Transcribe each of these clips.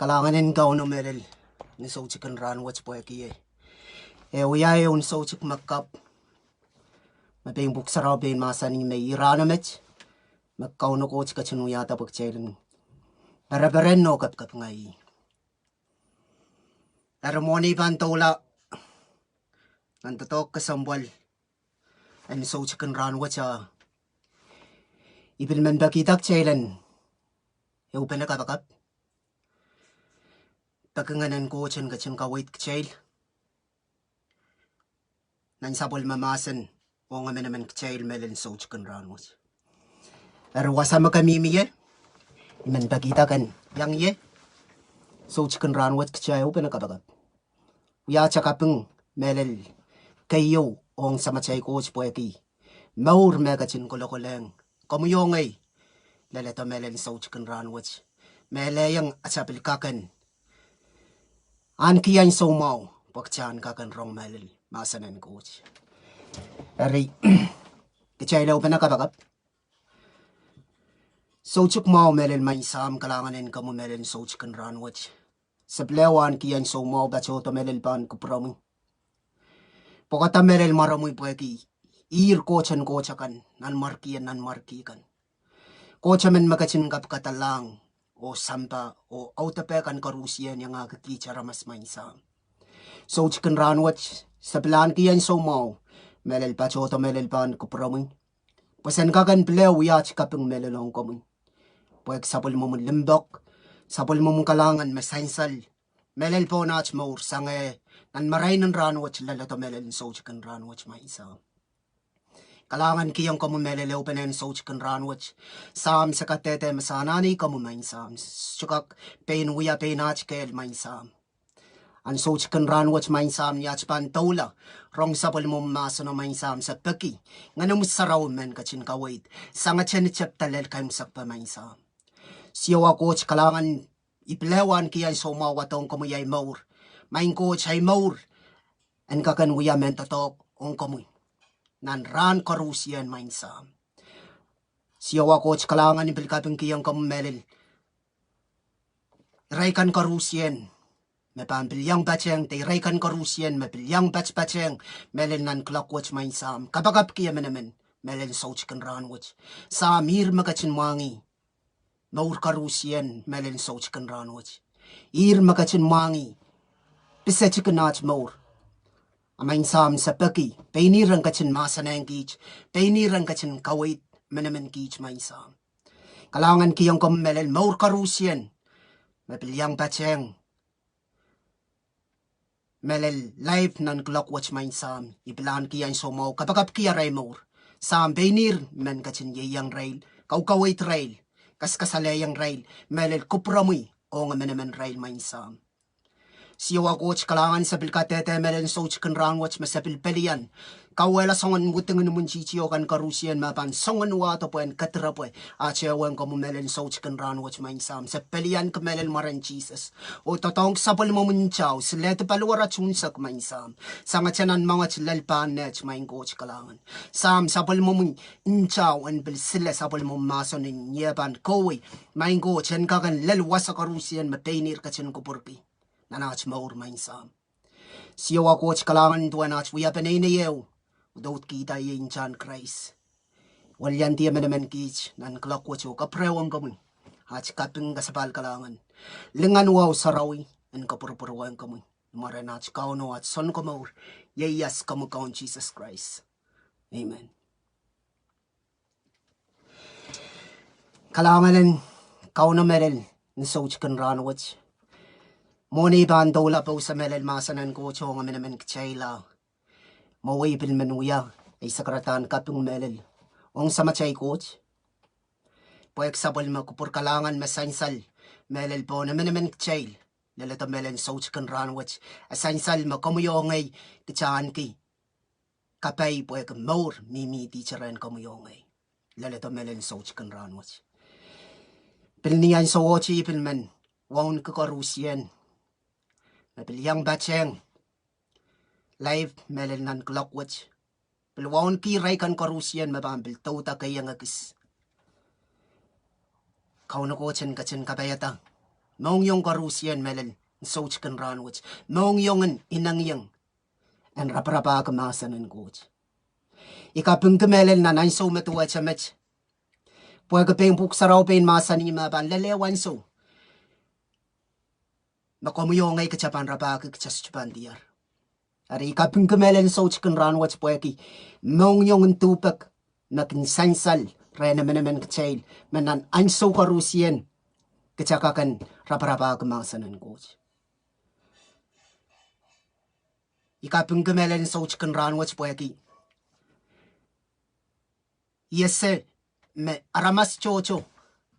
Kalanganin kauno merel ni soutik kan ran wats po kiye. Wiahda un soutik makap. Mabing buksaraw bin mahsen may iranamet. Kauno Koht ka wiahda pagchelin. Bereberen no kap ngai. Ceremony bantola. Nantatok Kesempwal. An soutik kan ran watsa. Ibil men bakitak chelen. Upena kapakap. Pakanganan ko chen kawait kchail. Nan sabol mahsen ohng menamen kchail melen soutik kan ran watsa. Wasa makamimiye. Iman bagita kan yang ye. Soutik kan ran watsa kchail upena kapakap. Wiahda kapeng melel kayo ohng samachay ko chpoeki. Mour megachin kolokoleng. Komuyongay. Laleto melen soutik kan ran watsa. Mele yang asapil kakan. An kiyan Ohmw pagchan kakan rong melel mahsen coach. Eri kchail upena kapakap. Soutik mau melel may sam kalanganin kamu melen soutik kan ran watsa. Seblewan kiyan Ohmw bacho to melel pan kuprami. Pokata melel maramoy poeki. Ir kochen kochakan nan marki kan. Kochamen magachin kap katalang. O sampah o autopekan karusian yang kicara mas mainsam. Soutik kan ran watsa. Sebelan kiyan Ohmw melel bacho to melel pan kuprami. Pasen kakan pleo wiahda kapeng melel ong komun. Poek sabol mo limbok. Sabol mo kalangan masansal. Melel po nach Mour sange nan maray ng ran watsa lalato melel soutik kan ran watsa mainsam. Kalangan kiyang kamu melele upenen soutik kan ran watsa. Sam sa katete masanani kamu mainsam. Sukak pein pein nach kel mainsam. An soutik kan ran watsa mainsam yach pan taula. Rong sabol mo maso na mainsam sa peki. Ngano musaraw men kachin kawait. Sanga chenechep talel kay musakpa mainsam. Siyawa coach kalangan iplewan kiyan Ohmw watong kamuyay Mour. Main coach ay Mour. En kakan wiahda men tatok ong kamuy. Nan ran karusian mainsam. Siyawa coach kalangan ipilkapeng kiyang kamu melel. Raikan karusian. Mepampilyang bacheng te raikan karusian. Mepilyang bacheng. Melel nan klok watch mainsam. Kapagap kiya menamen. Melel soutik kan ran watch. Sa mir magachin wangi. Mour karusian melel soutik kan ran watch. Ir magachin wangi. Pisechik nach Mour. Amain sam sa peki. Peinirang kachin mahsen kich. Peinirang kachin kawait menamen kich main sam. Kalangan kiyang kom melel Mour karusian. Mepilyang bacheng. Melel live nan klok watch main sam. Ipilan kiyan Ohmw kapagap kiya ray Mour. Sam peinir men kachin yeyang rail. Kawait rail. Kaskasalayang rail. Melel kuprami. Ohng menamen rail main sam. Siyawa coach kalangan sa pilkatete melel soutik kan ran watsa masapil pelian. Kawela songan muting numun chichiyo kan karusian mapan songan wato poen katra poe. Achewen kamu melel soutik kan ran watsa mainsam. Sa pelian ka melel maran Jesus. O totong sapal mo munchaw. Silete paluwara chunsak mainsam. Sanga tiyanan mga chilalpan net main coach kalangan. Sam sapal mo munchaw en bil sila sapal mo mason in yeban kowe. Main coach en kakan lel wasa karusian mapeinir kachin kupurki. Nanach Mour mainsam. Siyawa coach kalangan tuwa nach wiahda penaynayew. Udot kita yin chan Christ. Walyan tiya menamen kich. Nan klok watso kaprewang kamun. Hach kapeng kasapal kalangan. Lingan wow sarawi. En kapurpurwang kamun. Maranach kauno at son ko Mour. Yeyas kamu kaun Jesus Christ. Amen. Kalanganin kauno melel. Nisoutik kan ran watsa. Moni bandola po sa melel mahsen coach ohng menamen kchaila. Maui pilmenuya ay sakratan kapung melel. Ong samachay coach. Poek sabol makupur kalangan masansal. Melel po na menamen kchail. Lalata melel soutik kan ran watsa. Asansal makamuyongay kichaan ki. Kapay poek Mour mimi teacheran kamuyongay. Lalata melel soutik kan ran watsa. Pilniyan sa watsi pilmen. Waun kakarusian. Napilyang bacheng. Live melel nan klok watch. Pilwaon ki raikan karusian mabambil tauta kayang agis. Kauno Koht kachin kabayata. Mong yung karusien melel soutik kan ranwich. Mong yongen inang yang. En raprapa ka mahsen en coach. Ika pengkemelel na nine so metuwa chamech. Pwede ka peng puksaraw pein mahsen ni maban lelewan so. Makomuyong ay kachapan rapa ka kachaschupan diyar. Ari ika pengkemelel soutik kan ranwich pwede mong yongen tupak na kinsansal rena menemen kitail menan anso karusien kachakakan raprapa ka mahsen en coach. Ika pengkemelel soutik kan ranwich pwede Yese me aramas chocho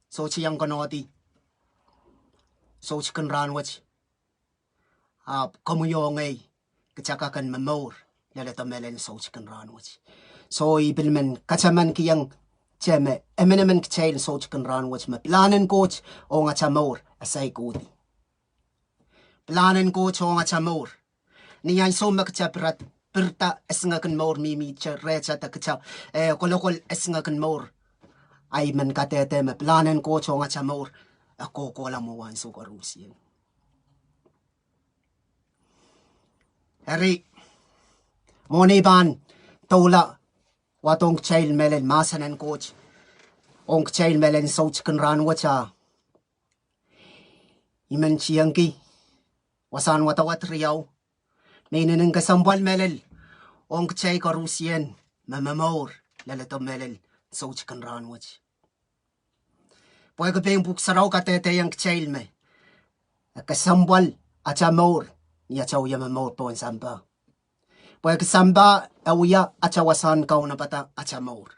sochi yang kanoti sochi kan ranwich komuyong ay kachakakan Mour lalata melen sochi kan ranwich so ibilmen kachaman kiyang cheme emenemen kitail sochi kan ranwich me planen coach o nga Mour asay kudi planen coach o nga Mour niyan so makachaprat Perta esngakan Mour mimi recha takcha kolokol esngakan Mour ay man katete me planen ko chonga cha Mour ako ko la mo wan so karusien Eri moni ban tola watong child melen masanan coach ong child melen soutik kan ranwacha iman chiangki wasan watawat riau Nainanang Kesempwal melel ong kchay karusien Mour lalato melel soutik kan ranwich. Pwede ka peng puksaraw katete yang kchay me. Kesempwal acha Mour niya chaw ya Mour po ang sampah. Pwede ka samba awya acha wasahn Kounopada acha Mour.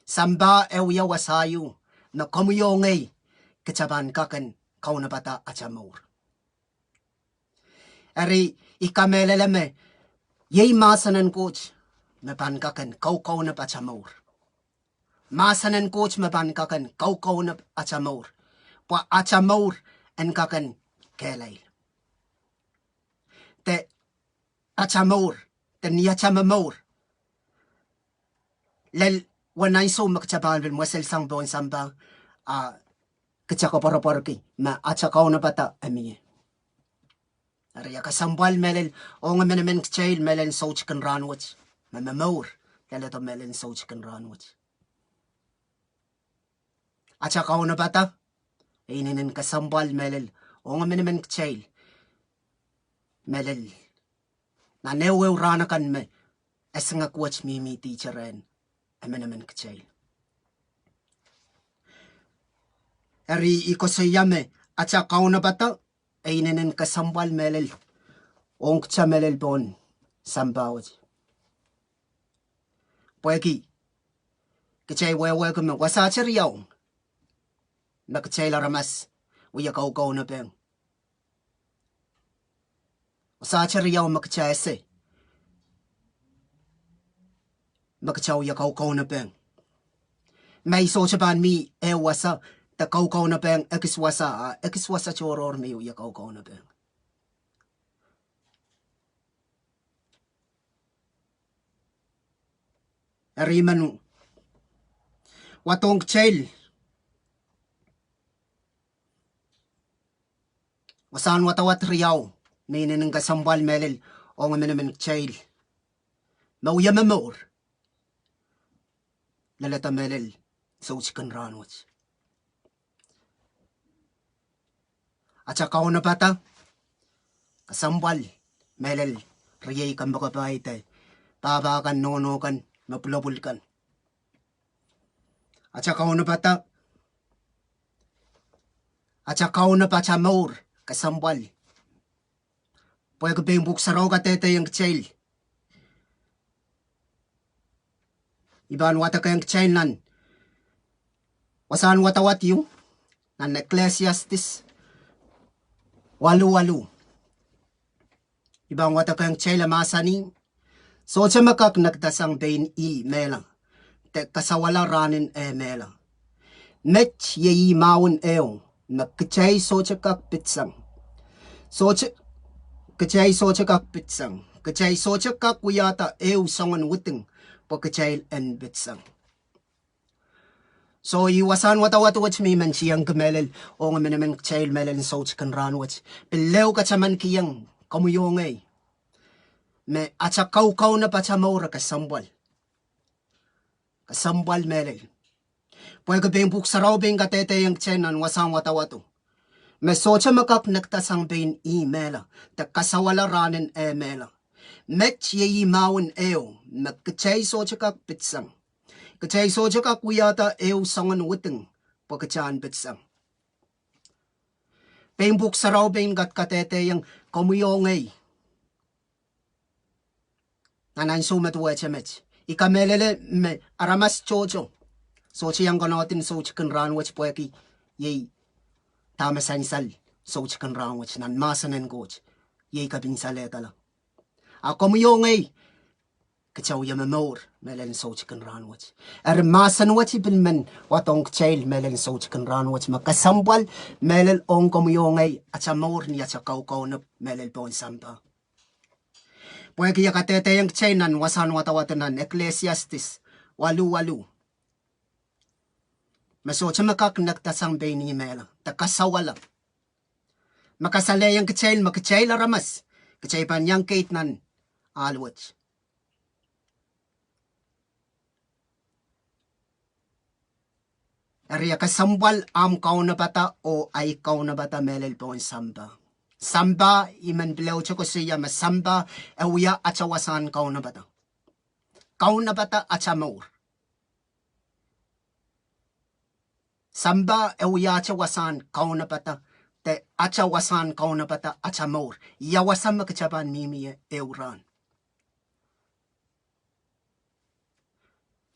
Samba awya wasayu na komuyong ay kachaban kakan Kounopada acha Mour. Ari ikameleleme yei mahsen coach mepankakan Kounopada Mour. Mahsen coach mepankakan Kounopada Mour. Pa acha Mour en kakan kitail. Te acha Mour te niacha Mour. Lel wanay so makchaban bil mwesel sang bon samba kachakaparoparki ma acha Kounopada amiye. Ariya Kesempwal melel onga menemen kitail melen soutik kan ranwich Mour lalato melen soutik kan ranwich acha Kounopada ininen Kesempwal melel onga menemen kitail melel na newew ranakan me esngak wach mimi teacheren menemen kitail Ari ikosayame acha Kounopada Einenen Kesempwal melel ong kcha melel bon sambawaj Pweki kchay wewe kume wasa riau na kchay laramas wiya na peng wasa riau makchay se makchaw ya na peng may so chaban mi wasa ta na peng ekiswasa choror mi ya na peng Arimanu watong kchay wasan watawat riau nainanang Kesempwal melel ong menemen kchay mauya Mour lalata melel soutik kan ranwich acha Kounopada Kesempwal melel riyay kan bakabay tay pabakan nono kan mapulabulkan acha Kounopada Mour Kesempwal pwede ka peng buksaraw katete yung kchay iban wata kayang kchay nan wasan watawat yung nan Eklesiasdes 8:8 ibang wata kayang kchay lamasani so chamakak nekidasang pein mehla te kasaula rahnen mehla mech yei mahwen kchay sochakak pitsang kchay sochakak pitsang kchay sochakak wiahda soangen wuting po kchay en pitsang So iwasan watawatu wach mi man siyang kemelel o nga menemen kitail melel soutik kan ran wach. Beleu kacaman kiyang kamuyongay. Me acha na pachamora Kesempwal. Kesempwal melel. Pwede ka bing buksaraw bing katete yung tsenan wasang watawatu. Me socha makak nekidasang pein mehla. Ta kasaula rahnen mehla. Met ye mahwen me kitail socha kak pitsang. Kitail socha kak wiahda soangen witeng pagkacaan pitsang. Bing buksaraw bing katete yung kamuyongay. Nanan sumat wachamech. Ikamelele me aramas chocho. Sochi yang konotin soutik kan ran wach poeki ye tamasansal soutik kan ran wach nan mahsen coach ye kabinsale tala. Ako mo yung kachaw ya Mour melen soutik kan ran wach. Mahsen wach bilmen watong kitail melen soutik kan ran wach Kesempwal melel ong ko mo yung acha Mour ni acha Kaunopada melel pon sampah. Pwede ya katete yung kitail wasahn watawatanan Eklesiasdes 8:8. Masocha makak nekidasang pein mehla. Ta kasaula. Makasale yung kitail makitail aramas. Kitail pan yung kate nan alwach. Ariya Kesempwal Kounopada o ay Kounopada melel pon sampah. Sampah iman bilaw choko siya sampah ewiya acha wasahn Kounopada. Kounopada acha Mour. Sampah ewiya acha wasahn Kounopada te acha wasahn Kounopada acha Mour. Yawasan makachapan mimi euran.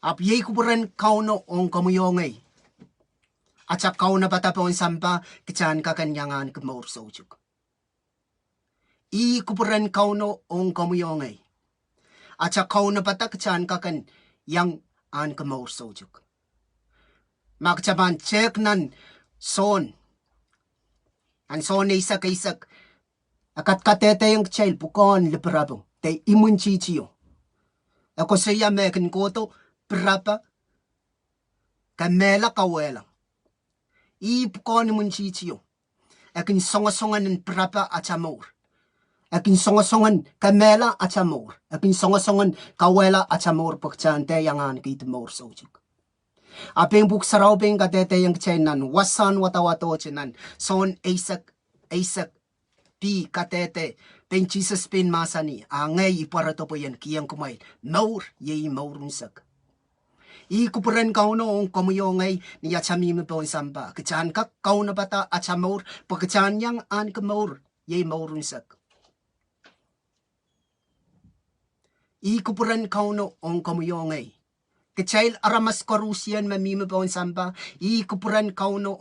Ap ye Kupwuren Kauno Koht acha Kounopada pon sampah kichan kakanyangan ke Mour sojuk. Kupwuren Kauno Koht acha Kounopada kichan kakan yang an ke Mour sojuk. Makchaban cek nan son. An son isak akat katete yung kitail pukon liperabo te imun chichiyo. Ako siya mekin koto prapa ka mehla kawela. Pukon imun chichiyo. Akin songasongan ng prapa acha Mour. Akin songasongan ka mehla acha Mour. Akin songasongan kawela acha Mour pagchan te yangan kit Mour sojuk. Apeng buksaraw bing katete yung kitail wasahn watawato chinan son isak pi katete peng Jesus pin masani ngay iparato po yan kiyang kumail Mour ye Mourunsak. Kupwuren Kauno Koht niya chamimi po sampah kichan kak Kaunopada acha Mour pagkachan yang an ke Mour ye Mourunsak. Kupwuren Kauno Koht kitail aramas korusian mamimi po sampah Kupwuren Kauno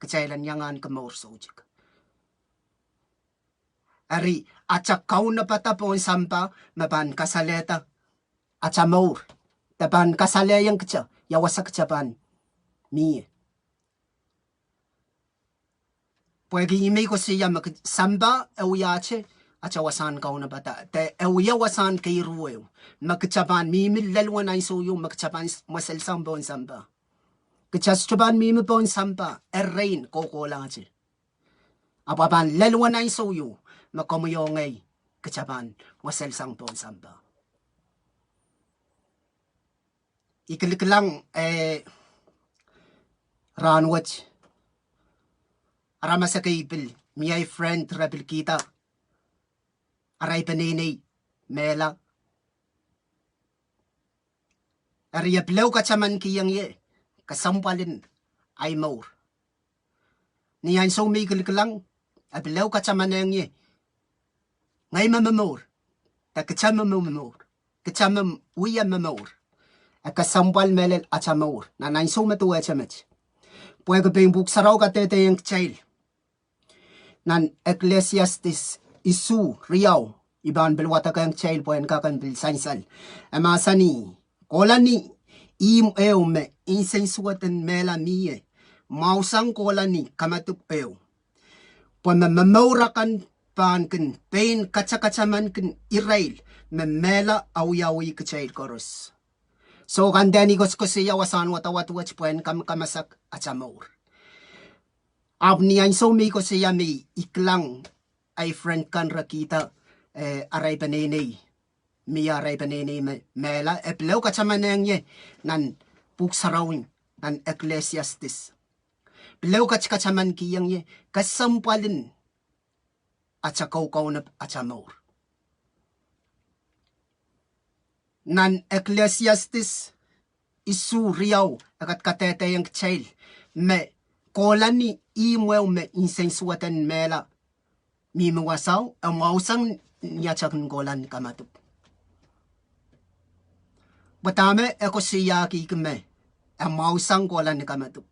kitailan yangan ke Mour sojuk. Ari acha Kounopada po sampah maban kasaleta acha Mour taban kasale yang kecha yawasa kecapan mi. Pwede imi ko siya sampah ewiyache acha wasahn Kounopada te ewiya wasahn kay ruweo magkachapan mimi lalwan ay suyo magkachapan maselsang bon sampah kachas chaban mimi bon sampah rain kokolangche apaban lalwan ay suyo makomuyongay kachapan maselsang bon sampah. Ikliklang ranwach aramasa kaipil miyay friend rapil kita aray panini mehla. Ariya bilaw kachaman kiyang ye Kesempwalin ay Mour. Niyan so may kilkilang abilaw kachaman yang ye ngay Mour ta kachama Mour kachama wiya Mour Kesempwal melel acha Mour nanan so matuwa chamech. Pwede bing buksaraw katete yung kitail nan Eklesiasdes riau iban belwata kayang kitail pwede kakan bil sansal masani kolani me insensuatan mehla miye mausang kolani kamatuk pwede mamaurakan pan kin pein kacha-kachaman kin irail me mehla awiyawi kitail koros. So kandani ko siya wasahn watawat wach pein kamasak acha Mour. Abni so mi ko siya mi iklang ay friend kan rakita aray panene. Mi aray panene mehla eplew kachamaneng ye nan puksarawin nan Eklesiasdes. Plew kachaman kiyang ye Kesempwalin acha Kounopada acha Mour. Nan Eklesiasdes isu riau akat katete yang kecil me kolani imwew me insensuatan mehla mi mewasaw mausang nyachakn kolan kamatup. Batame eko siya kikme mausang kolan kamatup.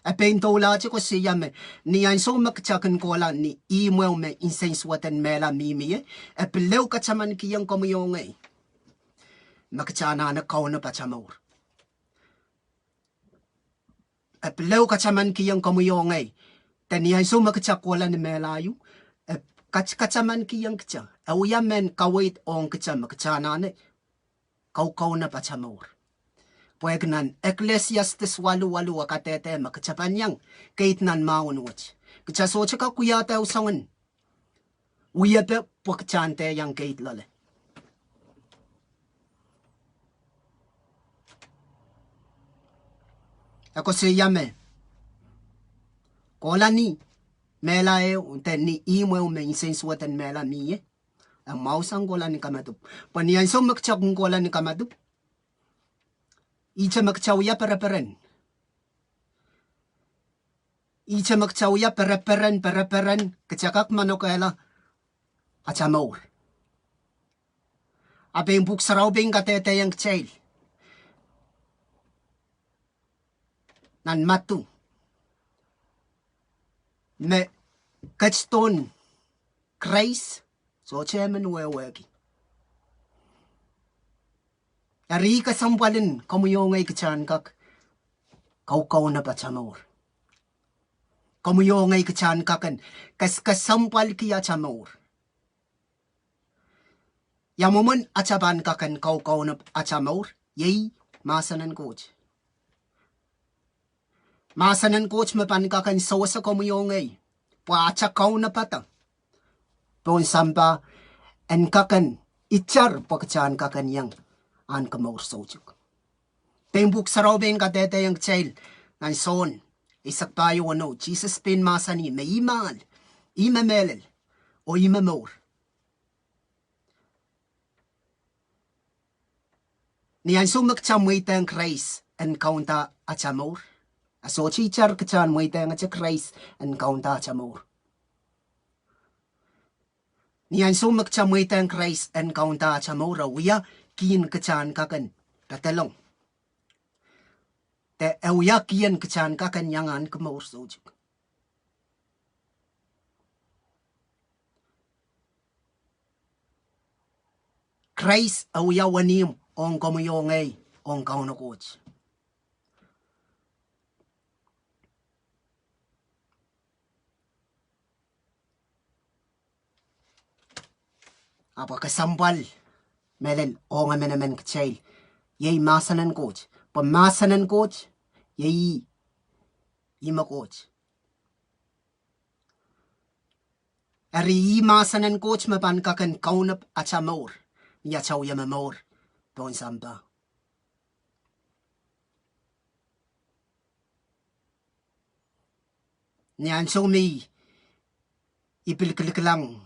Pein tola ko siya me niyan so makchakan kolan ni imwew me insensuatan mehla mimi plew kachaman kiyang komuyong makachana na Kounopada Mour. Plew kachaman kiyang komuyong taniyan so makachakwalan ni mehla kachaman kiyang kacha men kawait ong kacha makachana ne Kounopada Mour. Pwegnan Eklesiasdes 8:8 akatete makachapanyang kait nan maunwach. Kachasocha ka kuyata usangan. Wiahda pwakachante yang kait lale. Ako siya me. Kola ni mehla unte ni imwew me insensuatan mehla miye. Ang mausang kola ni kamatup. Paniyan so makachakong kola ni kamatup. Icha makchawya pereperen. Icha makchawya pereperen kachakak manokela acha Mour. Abeng buksaraw beng katete yang kecil. Nan Madui. Me kachton kreis so chairman wewegi. Ari Kesempwalin komuyong kachan kak Kounopada Mour. Komuyong kachan kakan Kesempwal kiya cha Mour. Yamumun achaban kakan Kounopada Mour yei masanan coach. Masanan coach mapan kakan sosa komuyong pa acha Kounopada. Pon sampah en kakan ichar pakachan kakan yang an Mour soutik. Tembuk sarobeng katete yang kecil nan son isak tayo Jesus pin masani me imal melel o Mour. Niyan sumak chamwitang kreis en kaunta acha Mour. Aso chichar kachan mwitang acha kreis en kaunta acha Mour. Niyan sumak chamwitang kreis en kaunta acha Mour wiya kian kachan kakan tatalong. Te ewiya kian kachan kakan yangan Mour soutik. Kreis ewiya wanim ong komuyong ong Kauno Koht. Apa Kesempwal melel ohng menemen kecil. Yei masanan coach. Pemasanan coach. Yei ima coach. Ari masanan coach mapan kakan Kounopada Mour. Ya chaw yama Mour. Pon sampah. Niyan so mi ipilkiliklang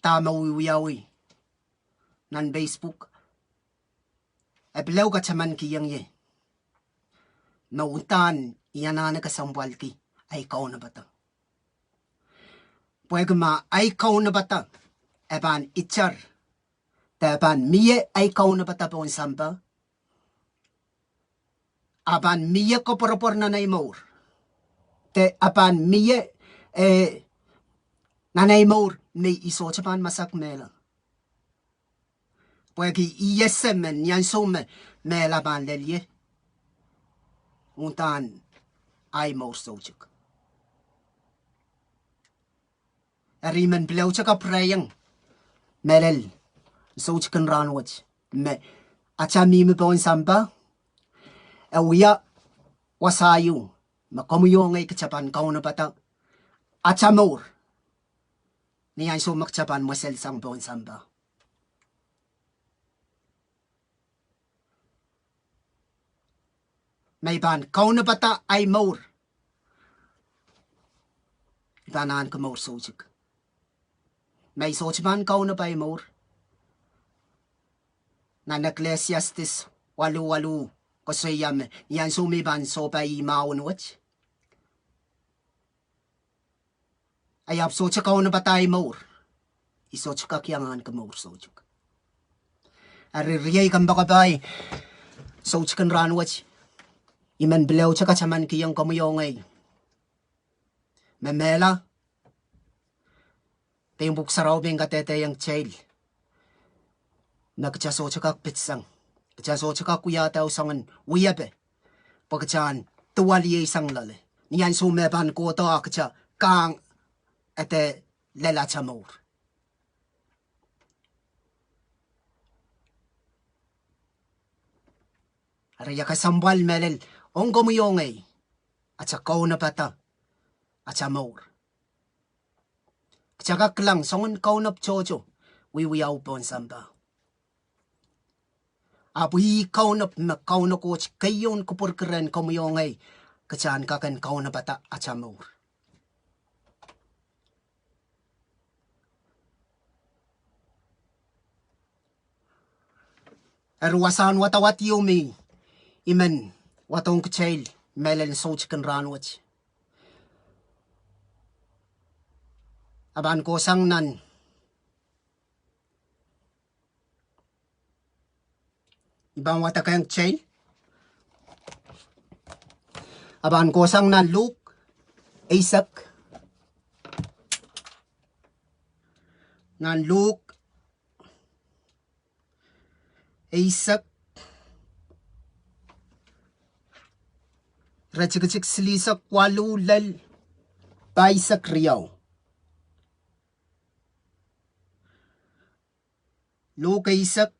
tama wiyawi nan Facebook eplew kachaman kiyang ye nautan iyanana Kesempwal ki ay Kounopada. Pwegma ay Kounopada eban ichar teban miye ay Kounopada pon sampah aban miye ko propor na Mour. Te aban miye nanay Mour ni iso chapan masak mehla. Pwegi iyesemen yan some mehla ban lelye. Untan ay Mour soutik. Ariman blew chaka prayang melel soutik kan ranwat me achami me pon sampah wiya wasayu makomuyong ay kacapan Kounopada Mour niyan so makcapan masel sang pon sampah may ban Kounopada ay Mour ibanan ka Mour soutik may sochman Kounopada ay Mour nan Eklesiasdes 8:8 kasayam yan sumiban so pa imaon wat ayap so chaka na batay Mour iso chaka kyangan ka Mour so chaka ari riyay kan baka bay so chikan ranwat iman bilaw chaka chaman kiyang kamuyongay mehla tayong buksaraw bing katete yung chail nagchaso chaka pitsang kchaso chaka wiahda soangen wiahda pagchan tuwali sang lale niyan sumeban ko to akcha kang ate lela cha Mour araya Kesempwal melel ongomuyongay acha Kounopada acha Mour kchaka klang songen kaunap chocho wiyaw pon sampah Api Kauno Koht kayon Kupwuren Kauno Koht kachan kakan Kounopada Mour. Wasahn watawat yumi imen watong kitail melen soutik kan ranwat. Aban ko sang nan ibang wata kayang chail aban ko sang nan Luke Isaac nan Luke Isaac rachikachik silisak walu lal paisak riau Luke Isaac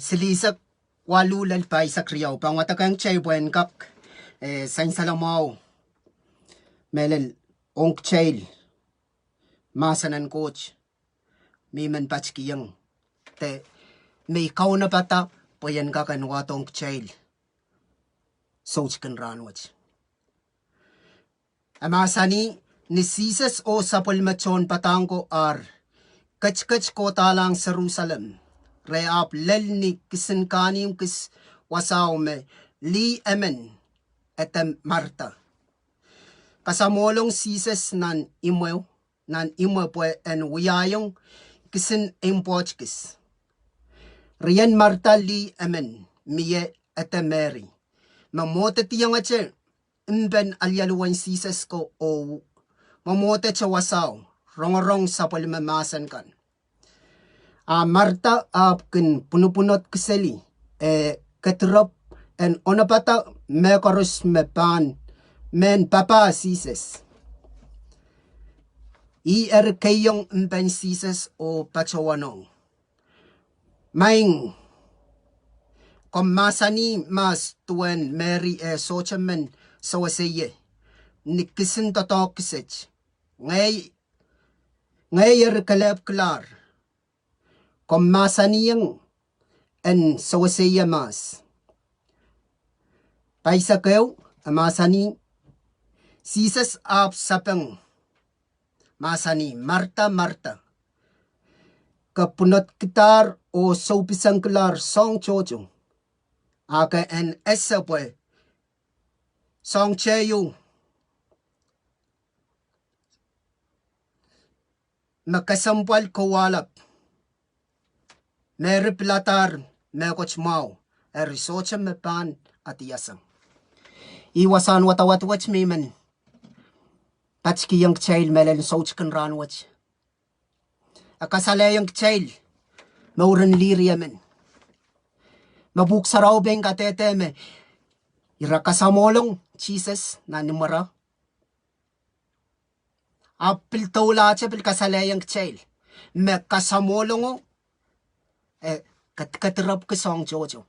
silisak walu lal paisak riau pangwatakang chay buen kak sain salamaw melel ong chail mahsen coach miman pachkiyang te may Kounopada poyan kakan watong chail soutik kan ranwat amasani ni Jesus o sapol machon patangko ar kach ko talang Jerusalem reap lel ni kisin kanim kis wasaw me li emen etem Marta pasamolong Jesus nan imwe po en wiyayong kisin impochkis riyan Marta li emen miye etem Mary mamote tiyang ache imben alyaluan Jesus ko o mamote cha wasaw rong sapol mahsen kan Marta kin punupunot kiseli ketrop en onapata mekorus mepan men papa Jesus kayong mpen Jesus o pachawanong maing masani mas tuen Mary sochamen sawaseye nikisin totok kisech ngay kalep klar masaniyang en sawaseye mas paisa kayo masani Jesus sapeng masani Marta kapunot kitar o sopisang klar song chocho aka en esapwe song cheyo makasempwal kowalap Mary Platar mekochmaw erisocha mepan atiyasang iwasan watawat wach miman patski yang chail melen soutik kan ranwat akasale yang chail mauren liriamen mabuksaraw beng katete me irakasamolong Jesus na numara apil tola pil kasalayang kchail me kasamolongo katrap ke song jojo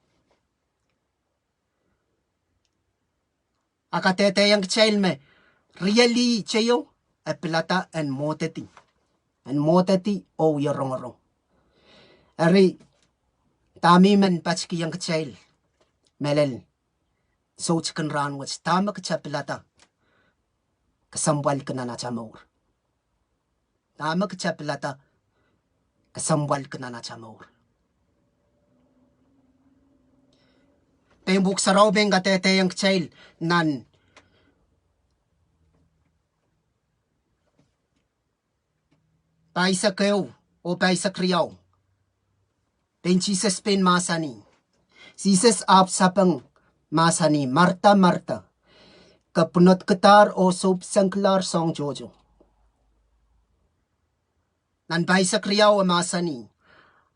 akatete yang kchail me really chayo pilata and moteti o yarong ari tami men pachki yang kchail melel soutik ran wach tamak chapilata Kesempwal kena na Mour. Tama ke chapilata Kesempwal kena na Mour. Pembuk sarau beng katete yang kecil nan paisa keu o paisa riau. Ben Jesus pen masani. Jesus ap sapeng masani Marta. Kapunot ketar o sop sangklar song jojo. Nan paisa kriyaw masani.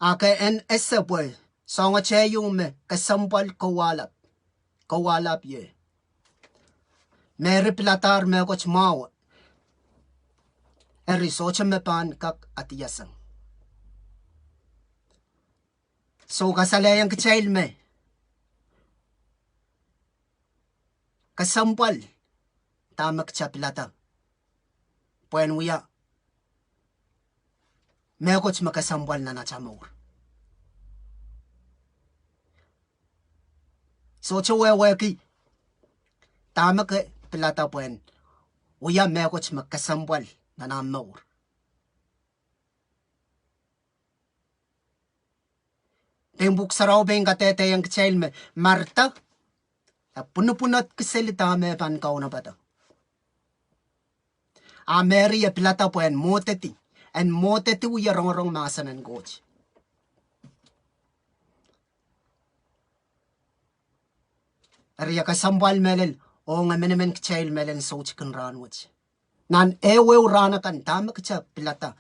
Ake en esapwe song a cheyong me Kesempwal kawalap ye. Meri pilatar me koch mawa. Eri socha me pan kak atiyasang. So kasalayang kechayil me. Kesempwal tamak chapilata puen wiya mekoch makasempwal na Mour. So chowe ki tamak pilata puen wiya mekoch makasempwal na Mour. Tembuk sarau beng katete yang kecil me Marta punot keselita me pan Kounopada. Mary pilata puen moteti uya rong mahsen and coach. Ria Kesempwal melel ohng menemen kitail melen soutik ran wach. Nan ewe rana kan tamak pilata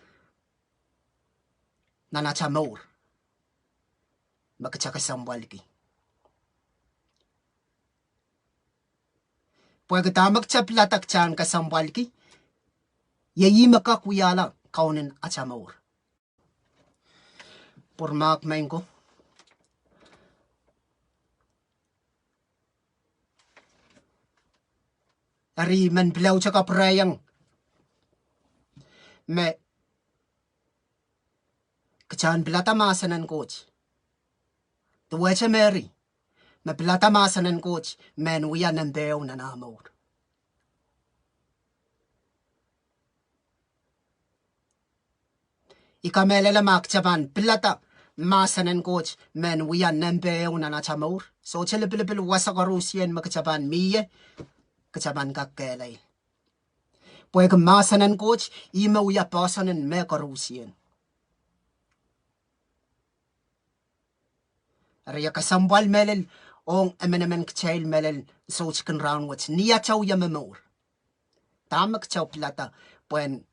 na Mour. Makcha Kesempwal ki. Pwede tamak chapilatak chan Kesempwal ki, yayi makakuyala kaunen Mour. Purmak main ko. Ari man bilaw tsaka prayang me kachan pilata masanan coach. Tuwecha Mary. Mapilata masanan coach men wiya nandew na Mour. Ikamelela makchaban pilata masanan coach men wiya nandew na Mour. So chilipilipil wasakarusien makchaban miye kachaban kakkelay. Pwede masanan coach ima wiya pasanan me karusien. Ria Kesempwal melel ohng emenemen kchail melel soutik ran wach niya chaw Mour. Tamak chaw pilata puen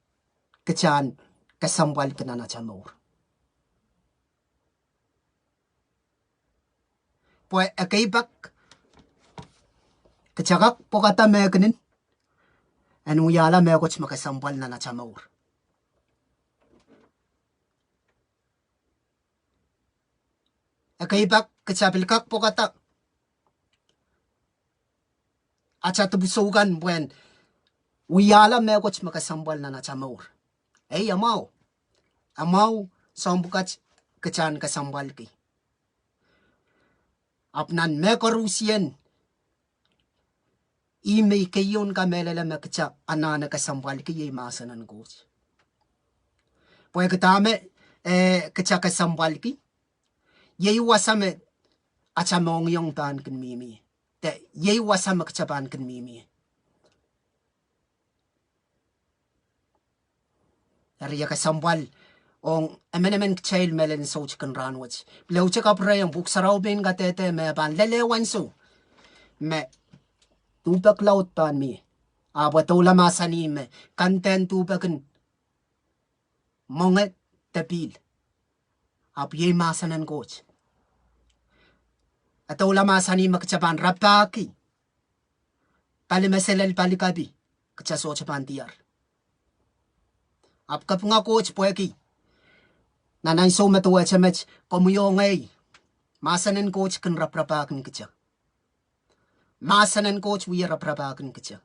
kachan Kesempwal kena na Mour. Pue akaibak kachakak pokata mekenin en uyala mekoch makasempwal na Mour. Akaibak kachapilkak pokata acha tubusugan buen uyala mekoch makasempwal na Mour. Amaw sombukach kachan Kesempwal ki. Apnan mekorusien ime kayon ka melela mekcha anana Kesempwal ki ye masanan coach. Pwede katame kacha Kesempwal ki ye wasame acha mong yung pan kan mimi. Te ye wasame kacha pan kan mimi. Ria Kesempwal ohng emenemen kchail melen soutik ran wach. Blew check up rayang buk sarau ben gatete me ban lelewan so me tupak laut pan mi. Abatola masani me kanten tupaken monget tepil. Ap ye masanan coach. Atola masani makchapan rapaki. Pali meselel pali kabi. Kacha socha pan tiar. Ap kap nga coach poeki. Nanay so matuwa chamech komuyongay. Masanan coach kan raprapakan kitsa. Masanan coach wiya raprapakan kitsa.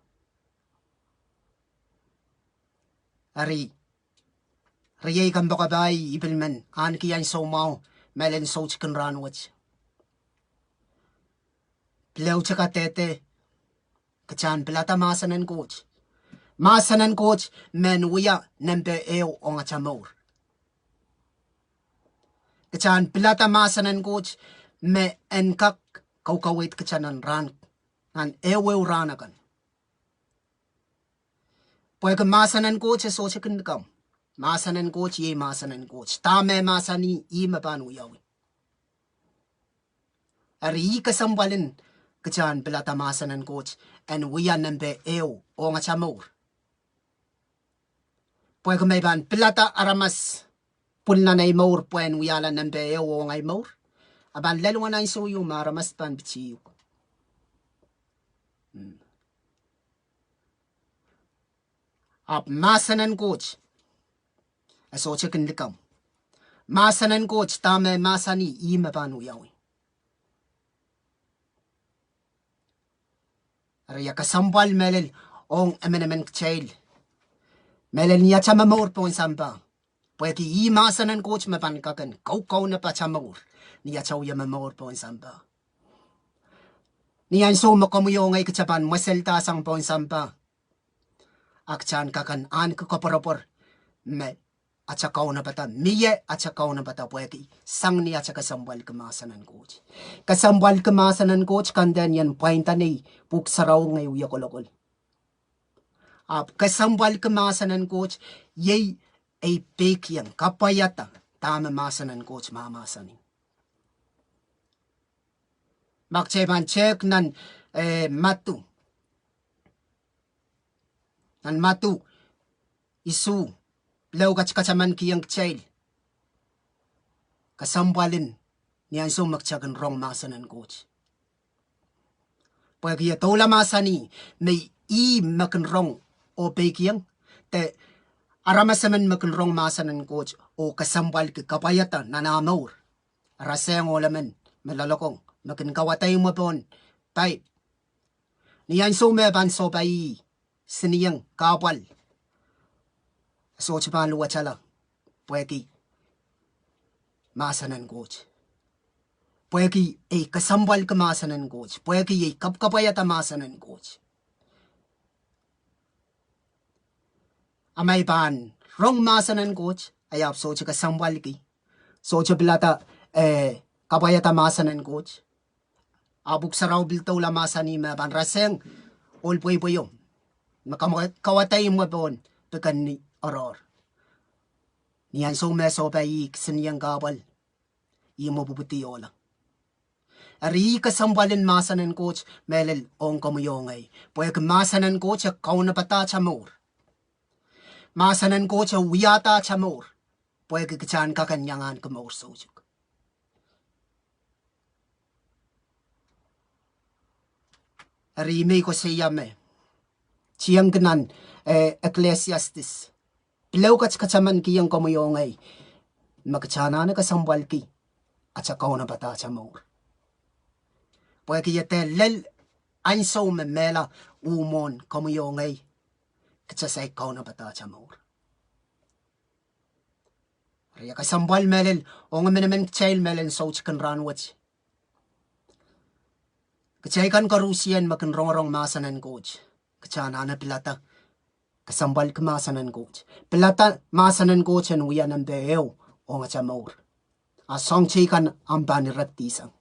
Ari. Riyay kan bakabay ibilmen an kiyan so mau melen soch kan ranwach. Plew chaka tete. Kachan pelata masanan coach. Masanan coach men wiya nembe eo onga Mour. Kachan pelata masanan coach me enkak kaukawit kachanan ran an ewe ranakan. Poy ke masanan coach so chicken kam. Masanan coach ye masanan coach. Tame masani i mapanu yawi. Ari kasambalin kachan pelata masanan coach and wiya nembe eo onga Mour. Poy ke meban pelata aramas pulna na Mour poen wiyala nembe eo onga Mour. Aban lelwa na iso yung maramas pan bichiyo. Ap masanan coach. Aso chicken likam. Masanan coach tame masani i mapanu yawi. Araya kasambal melel ong emenemen kchail. Melel niya chama Mour po sampa. Pwede i masanan coach mapan kakan. Kau na pa chama Mour. Niya chaw ya Mour po sampa. Niyan so makamuyo ngay kachapan maselta sang po sampa. Akchan kakan an kukaparopor. Me acha Kounopada miye acha Kounopada pwede sang ni acha kasambal kemasanan coach. Kasambal kemasanan coach kandan yan pointa ni puksaraw ngay uya kolokol. Ap kasambal kemasanan coach yay ay pekian kapayata tama masanan coach mamasanin. Makcheban check nan matu. Nan matu isu lew kachaman kiyang kchail. Kasambalin niyan so makchagan rong masanan coach. Pwede ya tola masani may i makan rong o pekiyang te aramasaman makan rong masanan coach o kasambal ke kapayata na Mour. Raseng olaman malalokong makan kawatay mo pon pipe. Niyan so meban so bay siniyang kapal. So chapan luwa chala. Pwede masanan coach. Pwede ay kasambal ka masanan coach. Pwede ay kapkapayata masanan coach. Amay pan rong masanan coach. Ayap so cha kasambal ki. So cha pilata kapayata masanan coach. Abuk saraw biltaw la masani meban raseng ol puyo. Makawatay mo pon pekan ni oror. Niyan so meso pa i siniyang kabal. I mo bubuti ola. Ari kasambalin masanan coach melel ong kamuyongay. Pwede masanan coach Kounopada cha Mour. Masanan coach wiahda cha Mour. Pwede kachan kakanyangan ka Mour sojuk. Ari may ko siya me. Siyang ganan Eklesiasdes. Pilaw kachaman kiyang kamuyongay. Magkachana na kasambal ki. At sa Kaunopada cha Mour. Pwede yate lel anso me mehla umon kamuyongay. Katsasay Kaunopada cha Mour. Raya kasambal melel onga menemen kchail melen soutik kan ranwach. Kachaykan karusiyan makan rong masanan coach. Kachana na pilata. Kasambal ka masanan coach. Pilata masanan coach and wiya ng beew o nga Mour. Asong chikan ang baniratisang.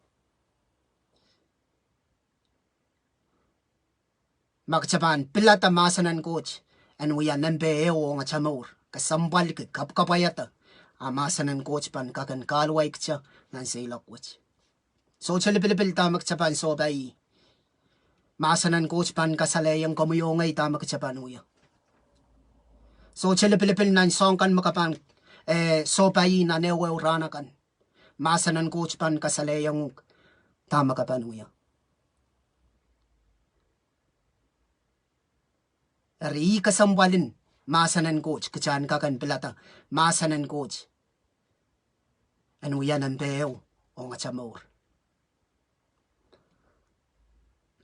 Magchapan pilata masanan coach and wiya ng beew o nga Mour. Kasambal ka kapkapayata. Masanan coach pan kakan kalway kcha ng Sailas. So chalipilipil ta magchapan so bay. Masanan coach pan kasalayang kamuyongay ta magchapan uya. So chalipilipil nan songkan makapan so bay na newe uranakan. Masanan coach pan kasalayang ta makapan uya. Ari kasambalin mahsen coach kechan kakan pelata mahsen coach and wian and beo on a Mour.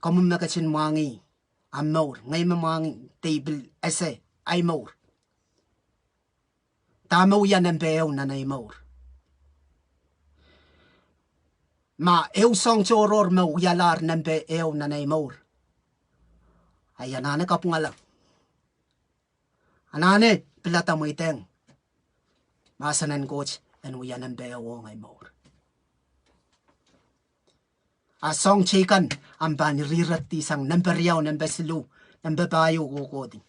Kamu makachin wangi am Mour ngay mamangi table ese ay Mour. Tamo yan and beo nanay Mour. Ma eu song choror mo yalar nambe eu nanay Mour. Ayanane kapungala. Anane pelata mo iteng. Mahsen coach and wian and beo ngay Mour. A song chicken ang ban rirati sang number riau number silu number bayo kukodi.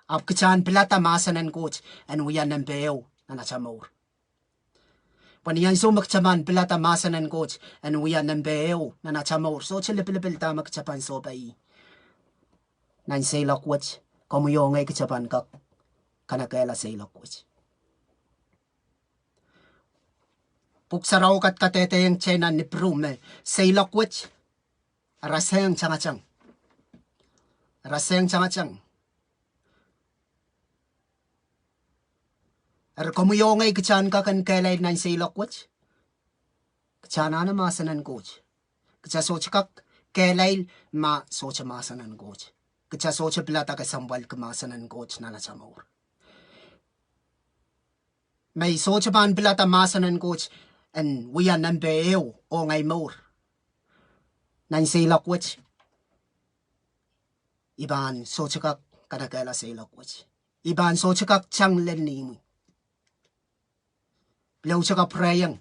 Ap kechan pelata mahsen coach and wian and beo nanacha Mour. Paniyan so makchaman pelata mahsen coach and wian and beo nanacha Mour. So chilipilipil ta makchapan so bai. Nan Sailas watch komuyo ngay kachapan kak kanakela Sailas watch. Puksaraw kat katete yung China ni Prume, Sailas watch, raseng changachang. Raseng changachang. Komuyo ngay kachan kakan kailay nan Sailas watch. Kachan na mahsen coach. Kacha sochikak kailay ma socha mahsen coach. Kacha socha pelata Kesempwal ka mahsen coach na nacha Mour. May socha pan pelata mahsen coach and wian nan beo o ngay Mour. Nan Sailas watch. Iban sochikak kanakela Sailas watch. Iban sochikak chang len ni mo. Bilaw chaka prayang.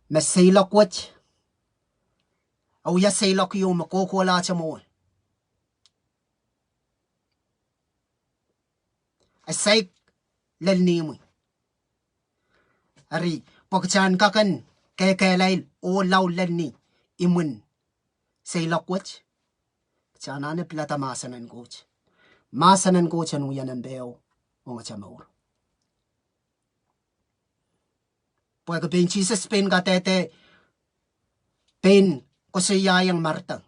Mas Sailas watch. Aw ya Sailas yung makukuwala cha mo. Asay len ni mo. Ari pagchan kakan kay o law len ni imun Sailas watch. Chana ne plata mahsen coach. Mahsen coach and wian and beo o nga Mour. Pwede pein Jesus pein katete pein ko siyayang Marta.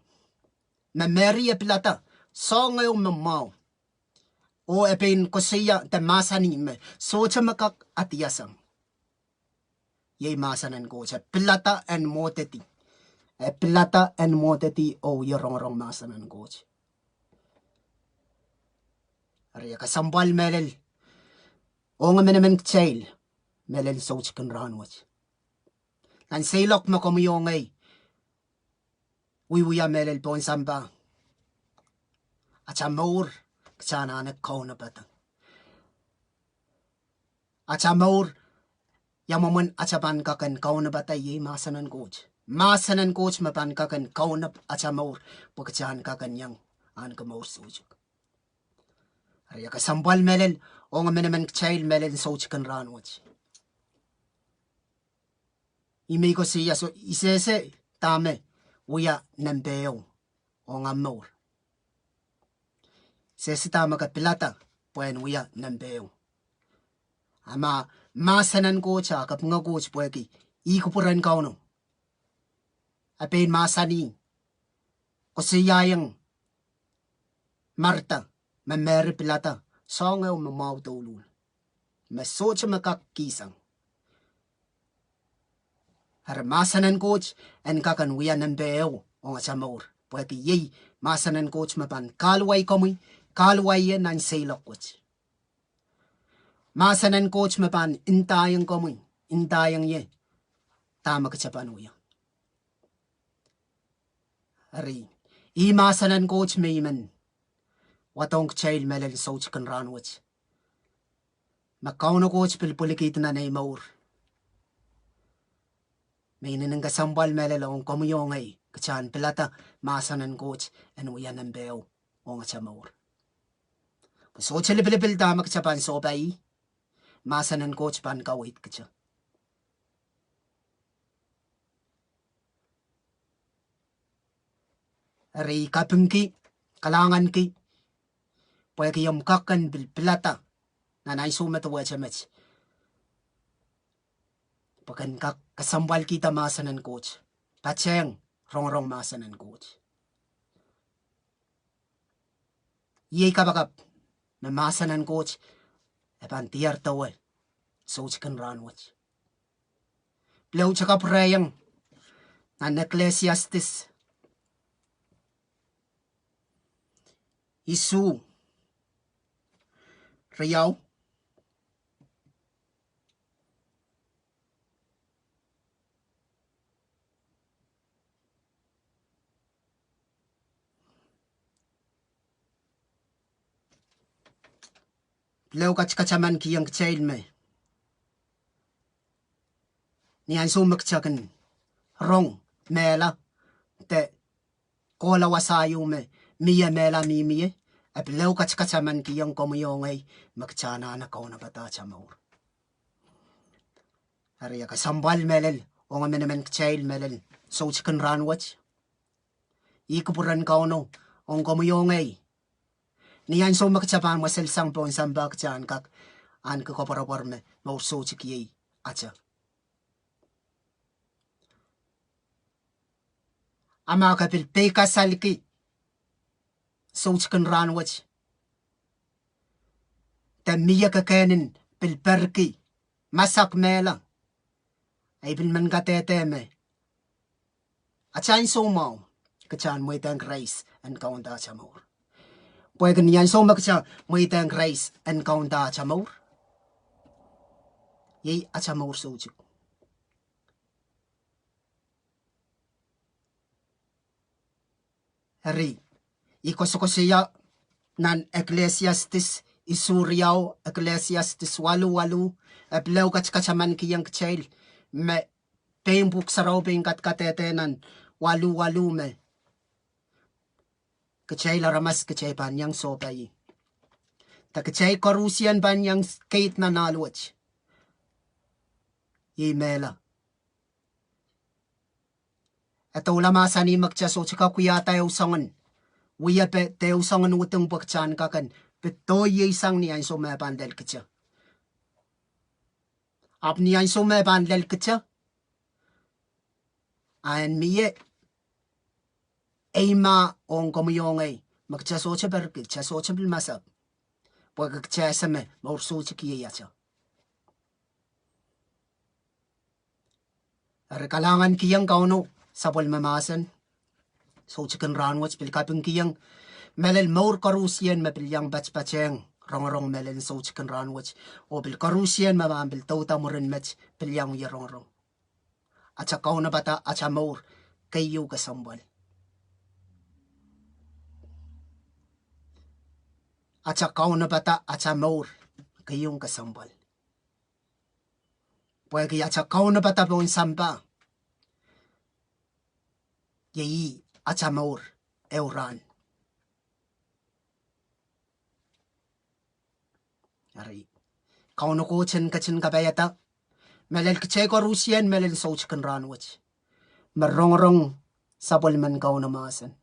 Na Mary e plata songaw mamaw. O e pein ko siya te masani me socha makak atiyasang. Yay mahsen coach plata and moteti. Plata and moteti o yorong mahsen coach. Ari Kesempwal melel. O nga menemen kitail. Melel soutik kan ranwach. Nan Sailas makomuyo ngay. Wiya melel po ang sampah. At sa Mour, kacana na Kounopada. At sa Mour, yamaman at sa pan kakan Kounopada yi mahsen coach. Mahsen coach mapan kakan Kounopada at sa Mour. Pagkacahan kakan yang an ka Mour soutik. Ari Kesempwal melel. O nga menemen kitail melel soutik kan ranwach. Imi ko siya so isese tame wiya nan beo o nga Mour. Sese tama ka pelata puen wiya nan beo. Ama mahsen coach a kap nga coach pweki Kupwuren Kauno. Apein masani ko siya yung Marta mameri pelata songaw mamaw tulul. Masocha makakisang. Har mahsen coach and kakan wian nan beo o nga Mour. Pwede yay mahsen coach mapan kalway komoy kalway yan nan Sailas watch. Mahsen coach mapan intayang komoy intayang ye tama kachapan wiya. Ari i mahsen coach mayman watong kitail melel soutik kan ranwach. Makauno coach pilpulikit na nay Mour. May ninang Kesempwal melel ang komuyo ngay kachan pelata mahsen coach and wian and beo o nga Mour. So chilipilipil ta makchapan so bai mahsen coach pan kawit kacha. Ari kapungki kalangan ki pwede yung kakan bil pelata na naisumat wa chamech. Pakan kak Kesempwal kita mahsen coach. Pacheng rong mahsen coach. Yay kabakap me mahsen coach epan tiar tawe soutik ranwach blau cakap rayang nan Eklesiasdes isu riau blau kacaman kiyang kecil me ni anso makcakan rong mehla te kola wasayu me mia mehla mie blau kacaman kiyang komuyongay magcana na Kounopada sa Mour ari Kesempwal melel ohng kecil melel soutik ranwach Kupwuren Kauno komuyongay niyan so makcapan masel sang pon sambak chan kak an ko parapar me Mour soutik ye acha ama kapil peka salki soutik ranwach ta miya kakanin pil perki masak mehla ay pil man katete me achain so mau kachan mo itang rice and kaunta sa Mour pwede niyan so makcha mo itang rice and kaunta sa Mour yay acha Mour soutik hari ikosokosiya nan Eklesiasdes isu riau Eklesiasdes walu blau kacaman kiyang kecil me pein buk saraw pein katkatetenan walu me kecil ramas kecil banyang Sohte ta kecil korusian banyang kait na nalwach ye mehla ito ulamasan ni magchaso chika kuya tayo soangen wiahda tayo soangen utang bakchan kakan petoy isang niyan so me bandel kecha ap niyan so me bandel kecha an miye ema ong komuyongay magchaso cha berke chaso cha bilmasap pwag kcha me Mour soutik ye yacha kalangan kiyang kauno sapol mahsen soutik ranwach pilkaping kiyang melel Mour karusian mapilyang batcheng rong melel soutik ranwach o bil karusian mabambil tauta murin mech pilyang ye rong acha Kounopada acha Mour kayu Kesempwal acha Kaunopada acha Mour kayong Kesempwal pwede acha Kounopada pon sampah yai acha Mour euran ari Kauno Koht kachin kabayata melel kecil korusian melel soutik ranwach merong sapol man kauno mahsen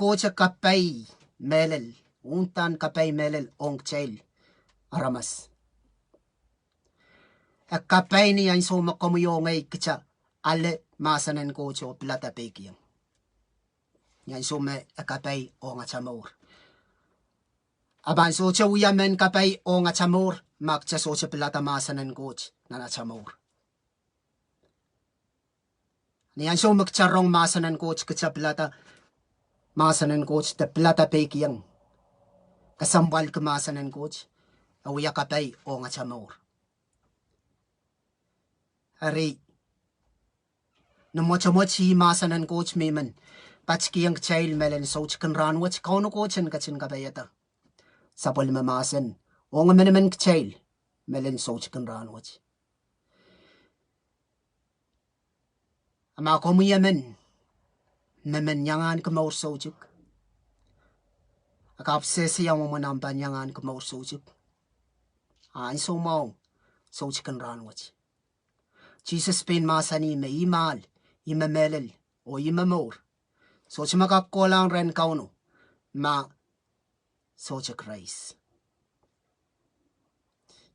coach kapay melel untan kapay melel ong kecil aramas kapay niyan so makomuyongay kecha ale mahsen coach o plata pekiyang yan so me kapay ong acha Mour aban so cha uyamen kapay ong acha Mour magcha so cha plata mahsen coach na acha Mour niyan so magcharong mahsen coach kecha plata mahsen coach te plata pekiyang Kesempwal ke mahsen coach awya kapay ong acha Mour ari nomochi mahsen coach memen pachkiyang kecil melen soutik ranwach Kauno Koht kachin kabayata sapol mahsen ohng kecil melen soutik ranwach ama komuyamen memen yangan ke Mour soutik akap sesi yang menampan yangan ke Mour soutik so mau soutik ranwach Jesus pein mahsani me imal ima melel o ima Mour so chimakakolang ren kauno ma soutik rice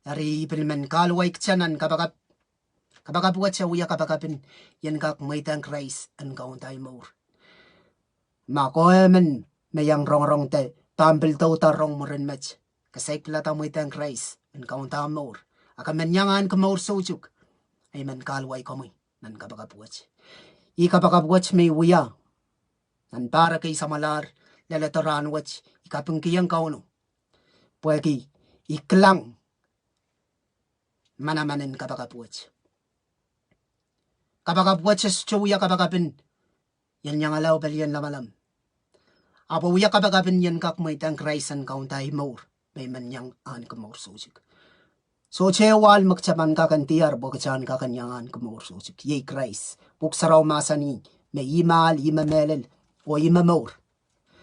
ari pilmen kalway kchanan kabaka buat siya uya kabakapin yan kak maitang rice ang kauntay Mour ma koemen mayang rong te tampil tau tarong moren mech. Kasay plata mo itang Christ. En kaunta Mour. Aka menyangan ka Mour soutik. Ay men kalway kamoy. Nan kabakapuach. I kabakapuach may wiya. Nan para kay samalar. Lalatoran wach. Ikapang kiyang kauno. Pwegi. Iklang. Manamanin kabakapuach. Kabakapuach sa chuya kabakapin. Yan yang alaw balian lamalam. Apo wiya kabakapin yan kak mo itang Christ an kauntay Mour. May man yang an ka Mour soutik. So chewal magchaman kakantiar bokachan kakanyangan ka Mour soutik. Yay Christ. Buksaraw masani. May imal, imamelel. O imamour.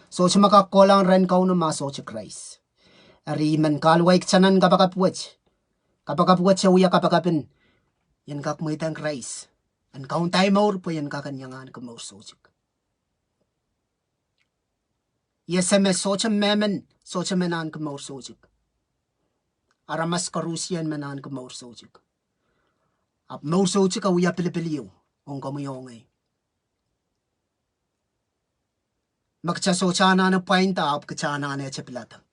So chumakakolang ren kauno maso si Christ. Ari man kalway kchanan kabakapuach. Kapakapuach siya wiya kapakapin. Yan kak mo itang Christ. An kauntay Mour po yan kakanyangan ka Mour soutik. Yeseme socham memen, socham menan ka Mour soutik. Aramas karusian menan ka Mour soutik. Ap Mour soutik wiya pilipiliyo, ong kamuyongay. Magcha sochana na pein ta ap kachana na chepilata.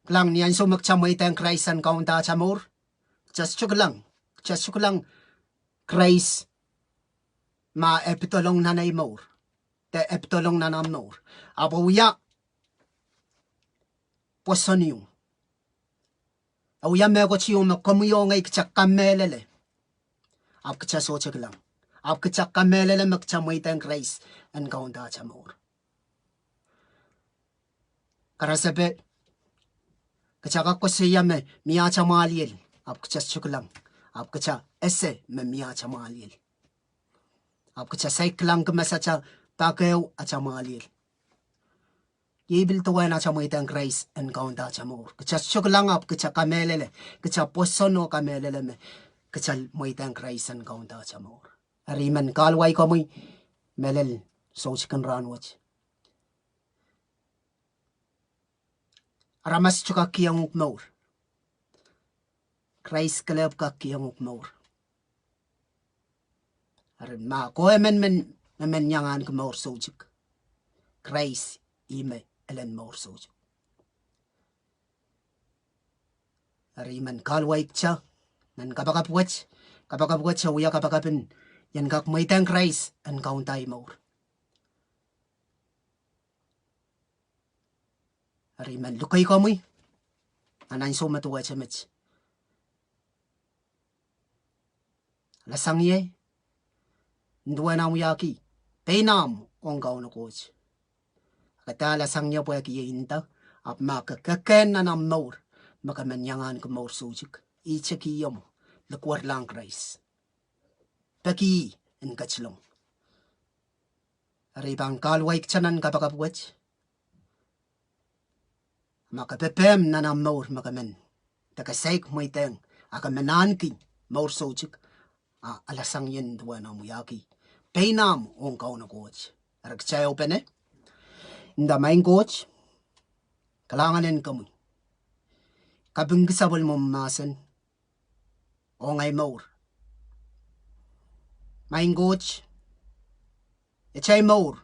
Klang niyan so magcha mo itang Christ an kaunta cha Mour. Just chukulang Christ. Ma epitolong nanay Mour. Te epitolong nanam Mour. Apo wiya. Poson yung. Awiya mego chiyo makamuyong ay kachak kamelele. Ap kachak so chukulang. Ap kachak kamelele magcha mo itang Christ an kaunta cha Mour. Karasape. Kachak ako siya me miya cha malil. Ap kachak chukulang. Ap kachak ese me miya cha malil. Ap kachak saiklang kumasa cha pakaw at cha malil. Ibil tuwa na cha mo itang Christ an kaunta cha Mour. Kachak chukulang ap kachak kamelele. Kachak posono kamelele me. Kachak mo itang Christ an kaunta cha Mour. Ariman kalway kamoy melel soutik ranwach. Aramas chuka kiyang Mour. Christ kalab ka kiyang Mour. Aran ma ko men yangan ka Mour soutik. Christ ime elen Mour soutik. Ariman kalway cha nan kabakapuach sa wiya kabakapin yan kak mo itang Christ an kauntay Mour. Ariman lukay kamoy. Anan so matuwa sa mech. Lasang ye. Nduwa na mo yaki. Peinam ohng Kauno Koht. Kata lasang niya po yaki yinta. Ap makakaken na nam Mour. Makamanyangan ka Mour soutik. Ichaki yamo. Lakwar lang Christ. Paki en kachlong. Aribang kalway kchanan kapakapuach. Makapepem na nam Mour makamen. Takasayk mo iteng. Akamenan ki Mour soutik. Alasang yen duwa na mo yaki. Peinam ohng Kauno Koht. Aragchayo pene. Inda main coach. Kalanganin kamoy. Kabinggisabal mo mahsen. Ohngay Mour. Main coach. Echay Mour.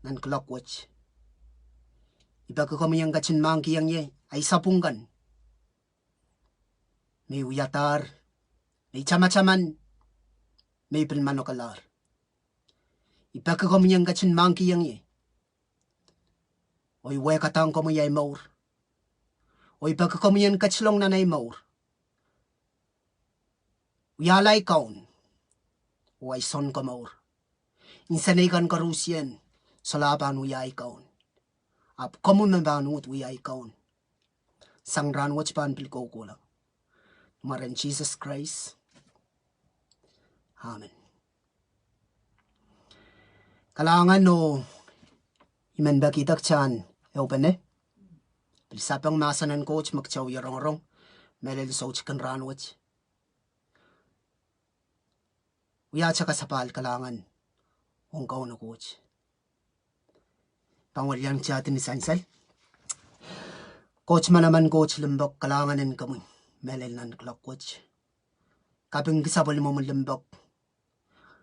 Nan clockwatch. Iba ko kami yung kachin mangki yang ye. Ay sapunggan. May uyatar. May chama-chaman. May pilmanokalar. Iba ko kami yung kachin mangki yang ye. Oy wekatang kami yay Mour. Oy iba ko kami yung kachlong nanay Mour. Uyalay kaun. Uay son ka Mour. Insanikan ka Rusyen. Salaban uyay kaun. Ap kamu membanut uyay kaun. Sang ranwach pan pilko ko lang. Maran Jesus Christ. Amen. Kalangan no iman ba kitak chan open eh. Pilisapang masanan coach magchaw yarong-rong. Melel soutik ranwach. Uya tsaka sapal kalangan. Ohng Kauno Koht. Pangwalyang tiyatin ni Sansal. Coach man naman coach limbok kalanganin kamoy. Melel nan clockwatch. Kaping gisabal mo limbok.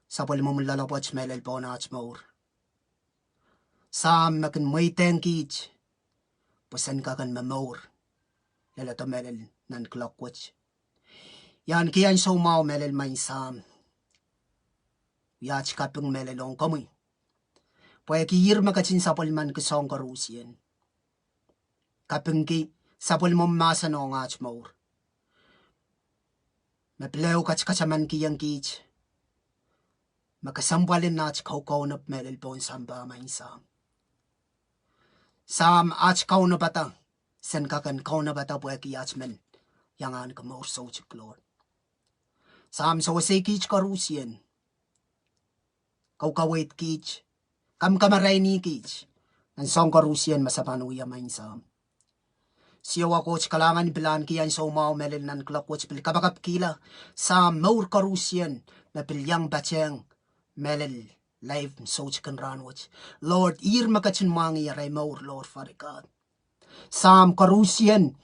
sapol mo lalapot melel po na Mour. Sam makin may tengkich, pasan kakan Mour, lalato melel nan klokwach. Yan kiyan so mau melel may sam. Yach kapung melel ong kamoy. Pwede kiyir makachin sapol man kusong karusien. Kapung ki sapol mo mahsen ong Mour. Maplew kachaman kiyang kich. Makasambwalin na Kounopada melel po sampah may sam. Sam Kounopada, sen kakan Kounopada pwede kiyachman. Yangan ka Mour soutik Lord. Sam so kich karusien. Kawait kich. Kamaray ni kich. Ang song karusien masapanuya may sam. Siya wakoch kalangan bilan kiyan so mau melel nan klokwach bil kabakap kila. Sam Mour karusien na bilyang bacheng melel live soutik ranwach. Lord, ir makachin mangi aray Mour, Lord, Father God. Sam karusien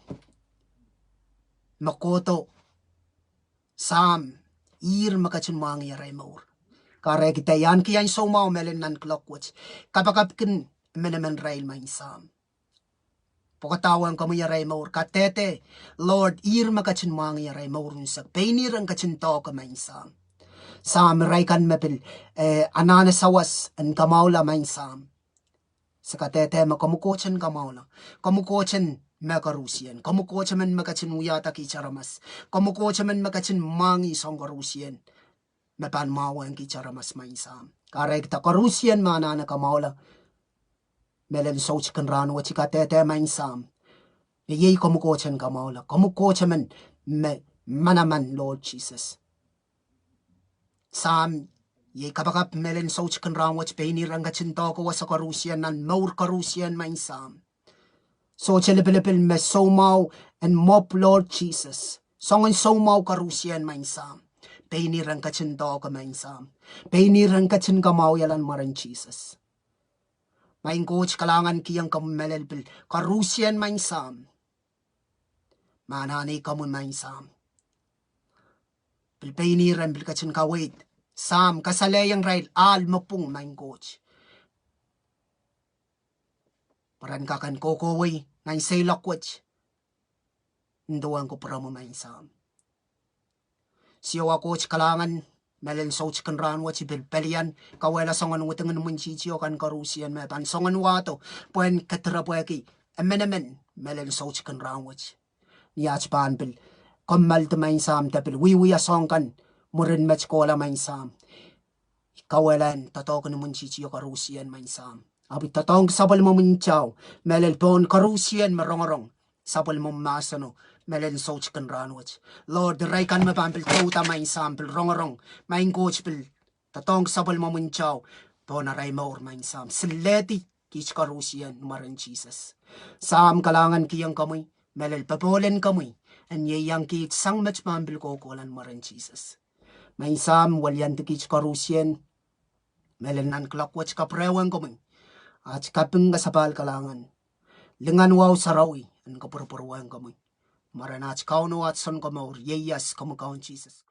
makoto. Sam ir makachin mangi aray Mour. Kare kita yan kiyan so mau melel nan klokwach. Kabakap kin menemen rail may sam. Pokatawan kamo yaray Mour katete. Lord, ir makachin mangi aray Mour unsak. Peinirang kachin to ka may sam. Sam raikan mepil anana sawas an kasaula may sam. Sa katete makamukochan kamaula. Kamukochan makarusien. Kamukochan man makachin wiahda kicharamas. Kamukochan man makachin mangi song karusien. Mapan mahwen kicharamas may sam. Karek ta karusien manana kamaula. Melel soutik ranwach katete may sam. Yey kamukochan kamaula. Kamukochan man manaman Lord Jesus. Sam ye kabakap melen soutik ranwach peinirang kachin to ko wasa karusien nan Mour karusien may sam. So chilipilepil me so mau and mop Lord Jesus. Songen so mau karusien may sam. Peinirang kachin to ka may sam. Peinirang kachin kamau yalan maran Jesus. Maing coach kalangan kiyang kamelel bil karusien may sam. Manani kamun may sam. Peinirang bil kachin kawait. Sam kasalayang rail al mapung maing coach. Paran kakan kokoway ngay Sailas ndoan ko para mo may sam. Siya coach kalangan melen soutik ranwach bilpelian kawela songan wutengan munchichio kan karusien me pan songan wato puen katra pueki emenemen melen soutik ranwach. Niach pan bil kommal te may sam tapil wiya songkan murin mech kola may sam. Kawelan tatokan munchichio karusien may sam. Abi tatong sabal mo minchaw melel pon karusien marongorong sabal mo mahsen melel soutik ranwach. Lord, raikan mapampil tota may sampil rongorong maing coach bil tatong sabal mo minchaw pon aray Mour may sam. Sileti kich karusien maran Jesus. Sam kalangan kiyang kamoy melel papolen kamoy and yeyang kich sang mech mampil kokolan maran Jesus. May sam walyan te kich karusien melel nan klokwach kaprewan kamoy. At kaping kasapal kalangan. Lingan wow sarawi. Ang kapurpuruan kamoy. Maranach kauno at son Mour. Yeyas kamukaon Jesus.